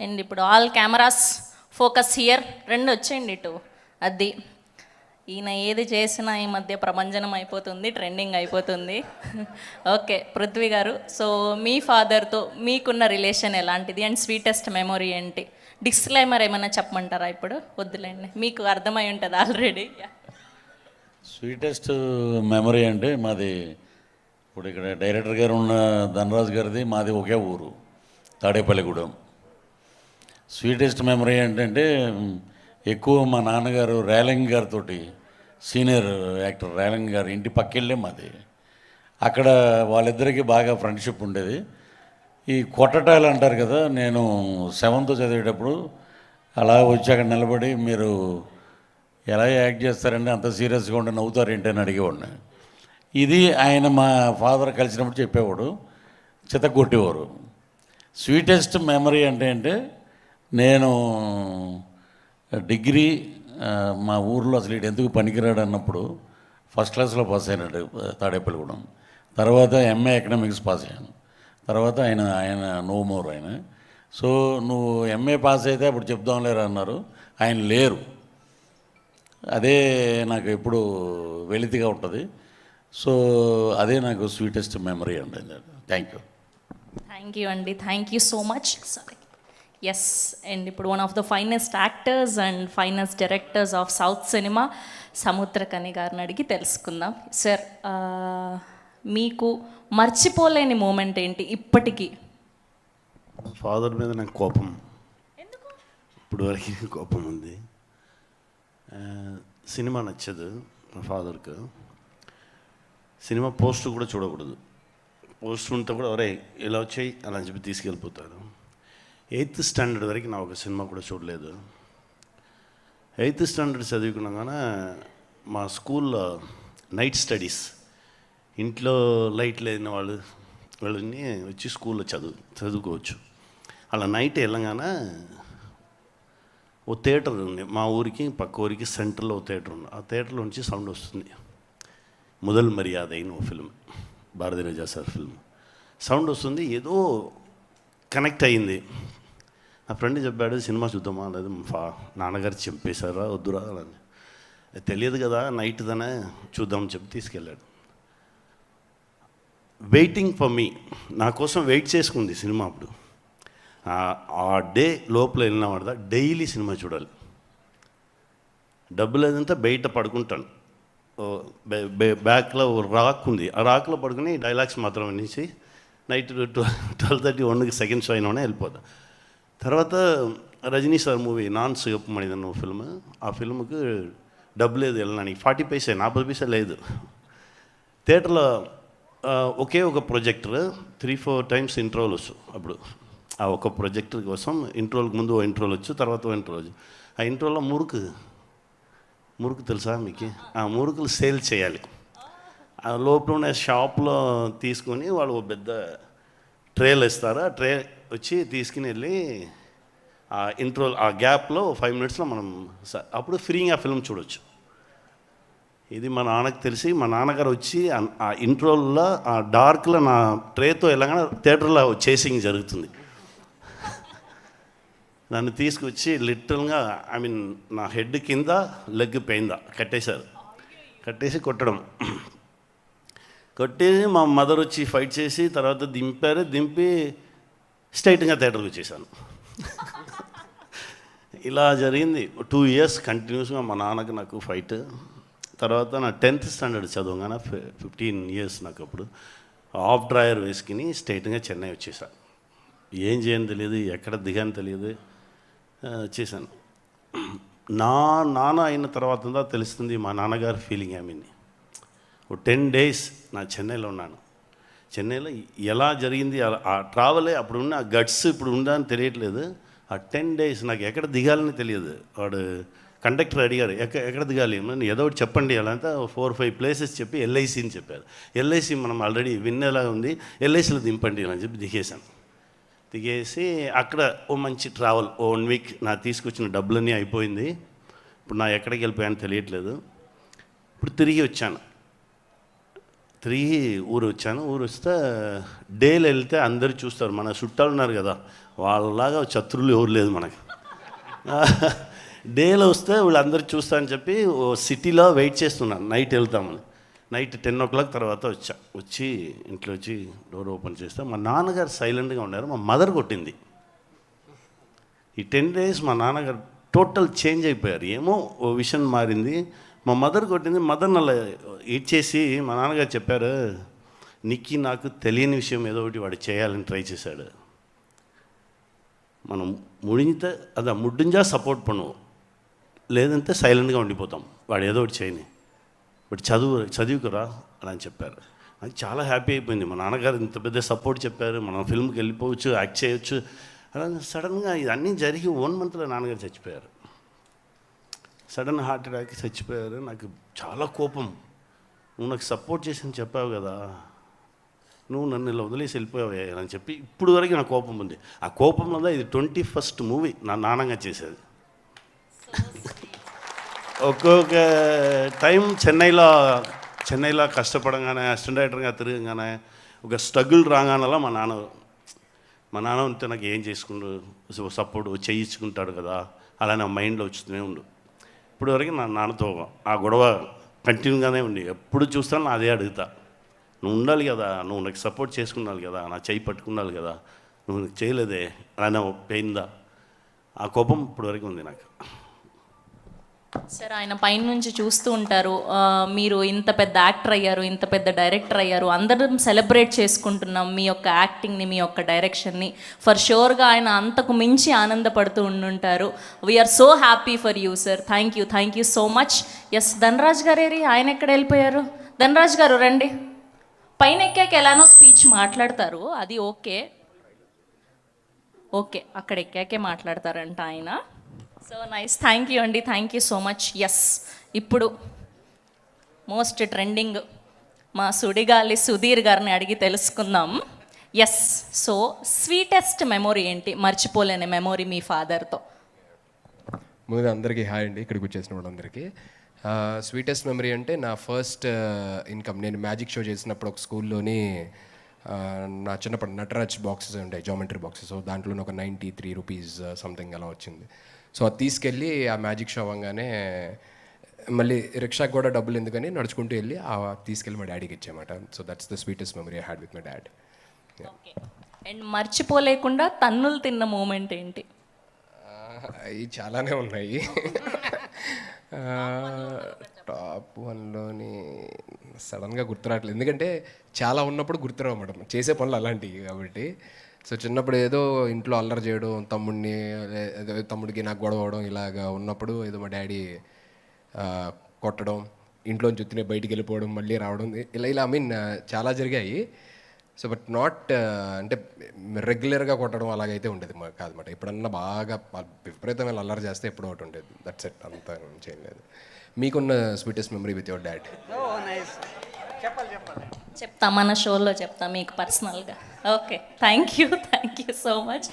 And ఇప్పుడు all cameras focus here, రెండు వచ్చేయండి ఇటు. అది ఈయన ఏది చేసినా ఈ మధ్య ప్రభంజనం అయిపోతుంది, ట్రెండింగ్ అయిపోతుంది. ఓకే పృథ్వీ గారు, సో మీ ఫాదర్తో మీకున్న రిలేషన్ ఎలాంటిది అండ్ స్వీటెస్ట్ మెమొరీ ఏంటి? డిస్క్లైమర్ ఏమైనా చెప్పమంటారా? ఇప్పుడు వద్దులేండి, మీకు అర్థమై ఉంటుంది ఆల్రెడీ. స్వీటెస్ట్ మెమరీ అంటే మాది ఇప్పుడు ఇక్కడ డైరెక్టర్ గారు ఉన్న ధనరాజు గారిది మాది ఒకే ఊరు, తాడేపల్లిగూడెం. స్వీటెస్ట్ మెమరీ ఏంటంటే ఎక్కువ మా నాన్నగారు రేలంగి గారితో, సీనియర్ యాక్టర్ రేలంగి గారు ఇంటి పక్కెళ్ళే మాది. అక్కడ వాళ్ళిద్దరికీ బాగా ఫ్రెండ్షిప్ ఉండేది. ఈ కొట్టటాలు అంటారు కదా, నేను 7th చదివేటప్పుడు అలా వచ్చి అక్కడ నిలబడి మీరు ఎలా యాక్ట్ చేస్తారంటే అంత సీరియస్గా ఉండి నవ్వుతారు ఏంటి అని అడిగేవాడిని. ఇది ఆయన మా ఫాదర్ కలిసినప్పుడు చెప్పేవాడు, చితగొట్టేవారు. స్వీటెస్ట్ మెమరీ అంటే నేను డిగ్రీ మా ఊర్లో అసలు ఇటు ఎందుకు పనికిరాడు అన్నప్పుడు ఫస్ట్ క్లాస్లో పాస్ అయినాడు తాడేపల్లిగూడెం. తర్వాత ఎంఏ ఎకనామిక్స్ పాస్ అయ్యాను. తర్వాత ఆయన నో మోర్ ఆయన. సో నువ్వు ఎంఏ పాస్ అయితే అప్పుడు చెప్దాం లేరు అన్నారు, ఆయన లేరు. అదే నాకు ఎప్పుడు వెలితిగా ఉంటుంది. సో అదే నాకు స్వీటెస్ట్ మెమరీ అండి. థ్యాంక్ యూ అండి, thank you so much. Sorry, yes. And ఇప్పుడు one of the finest actors and finest directors of south cinema Samuthirakani గారిని అడిగి తెలుసుకుందాం. సార్, మీకు మర్చిపోలేని మూమెంట్ ఏంటి ఇప్పటికీ? ఫాదర్ మీద నాకు కోపం, ఇప్పుడు వరకు కోపం ఉంది. సినిమా నచ్చదు మా ఫాదర్కు. సినిమా పోస్టర్ కూడా చూడకూడదు. పోస్టర్ ఉంటే కూడా ఒరే ఇలా వచ్చాయి అలా అని చెప్పి తీసుకెళ్ళిపోతారు. 8th స్టాండర్డ్ వరకు నా ఒక సినిమా కూడా చూడలేదు. 8th స్టాండర్డ్ చదువుకున్నాగానే మా స్కూల్లో నైట్ స్టడీస్, ఇంట్లో లైట్ లేని వాళ్ళని వచ్చి స్కూల్లో చదువుకోవచ్చు. అలా నైట్ వెళ్ళగానే ఓ థియేటర్ ఉంది మా ఊరికి, పక్క ఊరికి సెంటర్లో ఓ థియేటర్ ఉంది. ఆ థియేటర్లో నుంచి సౌండ్ వస్తుంది. మొదల్ మర్యాద అయిన ఓ film, Bharathiraja sir film. Sound వస్తుంది, ఏదో కనెక్ట్ అయ్యింది. నా ఫ్రెండ్ చెప్పాడు సినిమా చూద్దామా, లేదు నాన్నగారు చంపేశారా వద్దురా అని. తెలియదు కదా నైట్ దానే చూద్దామని చెప్పి తీసుకెళ్ళాడు. వెయిటింగ్ ఫర్ మీ, నా కోసం వెయిట్ చేసుకుంది సినిమా. అప్పుడు ఆ డే లోపల వెళ్ళిన వాడదా డైలీ సినిమా చూడాలి. డబ్బు లేదంటే బయట పడుకుంటాను. బ్యాక్లో రాక్ ఉంది, ఆ రాక్లో పడుకుని డైలాగ్స్ మాత్రం వినేసి నైట్ 12:30 1కి సెకండ్ షో అయినా వెళ్ళిపోతా. తర్వాత రజనీ సార్ మూవీ నాన్ సిగప్ మణిదన్న ఫిల్మ్, ఆ ఫిల్మ్కి డబ్బు లేదు వెళ్ళడానికి, 40 పైసే 40 పైసే లేదు. థియేటర్లో ఒకే ఒక ప్రొజెక్టర్ 3-4 టైమ్స్ ఇంట్రోల్ వచ్చు. అప్పుడు ఆ ఒక ప్రొజెక్టర్ కోసం ఇంట్రోల్కి ముందు ఓ ఇంట్రోల్ వచ్చు, తర్వాత ఓ ఇంట్రోల్ వచ్చు. ఆ ఇంట్రోల్లో మురుకు తెలుసా మీకు? ఆ మురుకులు సేల్ చేయాలి. ఆ లోపల ఉన్న షాప్లో తీసుకొని వాళ్ళు ఓ పెద్ద ట్రేలు ఇస్తారు. ఆ ట్రే వచ్చి తీసుకుని వెళ్ళి ఆ ఇంట్రోల్ ఆ గ్యాప్లో 5 minutesలో మనం అప్పుడు ఫ్రీగా ఫిల్మ్ చూడవచ్చు. ఇది మా నాన్నకు తెలిసి మా నాన్నగారు వచ్చి ఆ ఇంట్రోల్లో ఆ డార్క్లో నా ట్రేతో వెళ్ళగానే థియేటర్లో చేసింగ్ జరుగుతుంది. నన్ను తీసుకొచ్చి లిటరల్గా నా హెడ్ కింద లెగ్ పైందా కట్టేశారు. కట్టేసి కొట్టేసి మా మదర్ వచ్చి ఫైట్ చేసి తర్వాత దింపి స్ట్రైట్గా థియేటర్కి వచ్చేసాను. ఇలా జరిగింది 2 years కంటిన్యూస్గా మా నాన్నకు నాకు ఫైట్. తర్వాత నా 10th స్టాండర్డ్ చదవగానే 15 years నాకు అప్పుడు ఆఫ్ డ్రాయర్ వేసుకుని స్ట్రైట్గా చెన్నై వచ్చేసాను. ఏం చేయని తెలియదు, ఎక్కడ దిగాని తెలియదు, వచ్చేసాను. నా నాన్న అయిన తర్వాత తెలుస్తుంది మా నాన్నగారు ఫీలింగ్. ఓ 10 days నా చెన్నైలో ఉన్నాను. చెన్నైలో ఎలా జరిగింది ఆ ట్రావెలే, అప్పుడు ఉన్న గట్స్ ఇప్పుడు ఉందా అని తెలియట్లేదు. ఆ 10 days నాకు ఎక్కడ దిగాలని తెలియదు. వాడు కండక్టర్ అడిగారు ఎక్కడ దిగాలి, ఏదో ఒకటి చెప్పండి. అలా అంతా 4-5 places చెప్పి LIC అని చెప్పారు. LIC మనం ఆల్రెడీ విన్నేలా ఉంది, LICలో దింపండి అని చెప్పి దిగేసి అక్కడ ఓ మంచి ట్రావెల్ 1 week నా తీసుకొచ్చిన డబ్బులన్నీ అయిపోయింది. ఇప్పుడు నా ఎక్కడికి వెళ్ళిపోయాను తెలియట్లేదు. ఇప్పుడు తిరిగి ఊరు వచ్చాను. ఊరు వస్తే డేలో వెళ్తే అందరు చూస్తారు, మన చుట్టాలు ఉన్నారు కదా, వాళ్ళలాగా శత్రువులు ఎవరు లేదు మనకి. డేలో వస్తే వీళ్ళందరూ చూస్తా అని చెప్పి ఓ సిటీలో వెయిట్ చేస్తున్నాను, నైట్ వెళ్తామని. నైట్ 10 o'clock తర్వాత వచ్చి ఇంట్లో వచ్చి డోర్ ఓపెన్ చేస్తే మా నాన్నగారు సైలెంట్గా ఉన్నారు. మా మదర్ కొట్టింది. ఈ 10 days మా నాన్నగారు టోటల్ చేంజ్ అయిపోయారు. ఏమో ఓ విషయం మారింది. మా మదర్ కొట్టింది. మదర్ అలా ఇచ్చేసి మా నాన్నగారు చెప్పారు, నీకు నాకు తెలియని విషయం ఏదో ఒకటి వాడు చేయాలని ట్రై చేశాడు. మనం ముడింజా సపోర్ట్ பண்ணுவோம், లేదంటే సైలెంట్గా ఉండిపోతాం. వాడు ఏదో ఒకటి చేయని, బట్ చదువుకురా అని చెప్పారు. అది చాలా హ్యాపీ అయిపోయింది. మా నాన్నగారు ఇంత పెద్ద సపోర్ట్ చెప్పారు, మనం ఫిల్మ్కి వెళ్ళిపోవచ్చు, యాక్ట్ చేయొచ్చు. అలా సడన్గా ఇవన్నీ జరిగి 1 monthలో నాన్నగారు చచ్చిపోయారు. సడన్ హార్ట్ అటాక్ చచ్చిపోయారు. నాకు చాలా కోపం. నువ్వు నాకు సపోర్ట్ చేసి చెప్పావు కదా, నువ్వు నన్ను ఇలా వదిలేసి వెళ్ళిపోయావే అని చెప్పి ఇప్పుడు వరకు నాకు కోపం ఉంది. ఆ కోపంలో ఇది 21st మూవీ నా నాన్నగా చేసేది. ఒక్కొక్క టైం చెన్నైలో కష్టపడంగానే అసిస్టెంట్ డైరెక్టర్గా తిరగగానే ఒక స్ట్రగుల్ రాగానలా మా నాన్న ఉంటే నాకు ఏం చేసుకుంటూ సపోర్ట్ చేయించుకుంటాడు కదా, అలా నా మైండ్లో వచ్చుతూనే ఉండు. ఇప్పుడు వరకు నా నాన్నతో ఆ గొడవ కంటిన్యూగానే ఉంది. ఎప్పుడు చూస్తాను నా అదే అడుగుతా, నువ్వు ఉండాలి కదా, నువ్వు నాకు సపోర్ట్ చేసుకున్నాను కదా, నా చేయి పట్టుకున్నాను కదా, నువ్వు నాకు చేయలేదే అలా పోయిందా. ఆ కోపం ఇప్పుడు వరకు ఉంది నాకు. సార్, ఆయన పైన నుంచి చూస్తూ ఉంటారు, మీరు ఇంత పెద్ద యాక్టర్ అయ్యారు, ఇంత పెద్ద డైరెక్టర్ అయ్యారు, అందరం సెలబ్రేట్ చేసుకుంటున్నాం మీ యొక్క యాక్టింగ్ని, మీ యొక్క డైరెక్షన్ని. ఫర్ షూర్గా ఆయన అంతకు మించి ఆనందపడుతూ ఉండుంటారు. We're so happy for you sir. Thank you so much. Yes, Dhanraj గారేరి, ఆయన ఎక్కడ వెళ్ళిపోయారు? ధనరాజ్ గారు రండి. పైన ఎక్కాక ఎలానో స్పీచ్ మాట్లాడతారు, అది ఓకే, అక్కడ ఎక్కాకే మాట్లాడతారంట ఆయన. సో నైస్, థ్యాంక్ యూ అండి, thank you so much. Yes, ఇప్పుడు మోస్ట్ ట్రెండింగ్ మా సుడిగాలి సుధీర్ గారిని అడిగి తెలుసుకుందాం. ఎస్, సో స్వీటెస్ట్ మెమొరీ ఏంటి, మర్చిపోలేని మెమొరీ మీ ఫాదర్తో? ముందుగా అందరికీ హాయ్ అండి, ఇక్కడికి వచ్చేసిన వాళ్ళందరికీ. స్వీటెస్ట్ మెమరీ అంటే నా ఫస్ట్ ఇన్కమ్, నేను మ్యాజిక్ షో చేసినప్పుడు ఒక స్కూల్లోని నా చిన్నప్పుడు నటరాజ్ బాక్సెస్ ఉంటాయి, జామెట్రీ బాక్సెస్. సో దాంట్లో ఒక 93 రూపీస్ సంథింగ్ అలా వచ్చింది. సో అది తీసుకెళ్ళి ఆ మ్యాజిక్ షో అవ్వగానే మళ్ళీ రిక్షాకి కూడా డబ్బులు ఎందుకని నడుచుకుంటూ వెళ్ళి తీసుకెళ్ళి మా డాడీకి ఇచ్చామాట. So that's the sweetest memory I had with my dad. And మర్చిపోలేకుండా తన్నులు తిన్న మూమెంట్ ఏంటి? అవి చాలానే ఉన్నాయి. టాప్ 1లోని సడన్గా గుర్తురావట్లేదు, ఎందుకంటే చాలా ఉన్నప్పుడు గుర్తురావు మేడం, చేసే పనులు అలాంటివి కాబట్టి. సో చిన్నప్పుడు ఏదో ఇంట్లో అల్లరి చేయడం, తమ్ముడికి నాకు గొడవ అవడం, ఇలాగా ఉన్నప్పుడు ఏదో మా డాడీ కొట్టడం, ఇంట్లోంచి వచ్చిన బయటికి వెళ్ళిపోవడం, మళ్ళీ రావడం, ఇలా ఐ మీన్ చాలా జరిగాయి. సో బట్ నాట్ అంటే రెగ్యులర్గా కొట్టడం అలాగైతే ఉండేది కాదన్నమాట. ఎప్పుడన్నా బాగా విపరీతమైన అల్లరి చేస్తే ఎప్పుడో ఒకటి ఉండేది, దట్స్ ఇట్, అంతా చేయలేదు. మీకున్న sweetest memory with your dad? చెప్తా, మన షోలో చెప్తా మీకు పర్సనల్గా. Okay, thank you so much.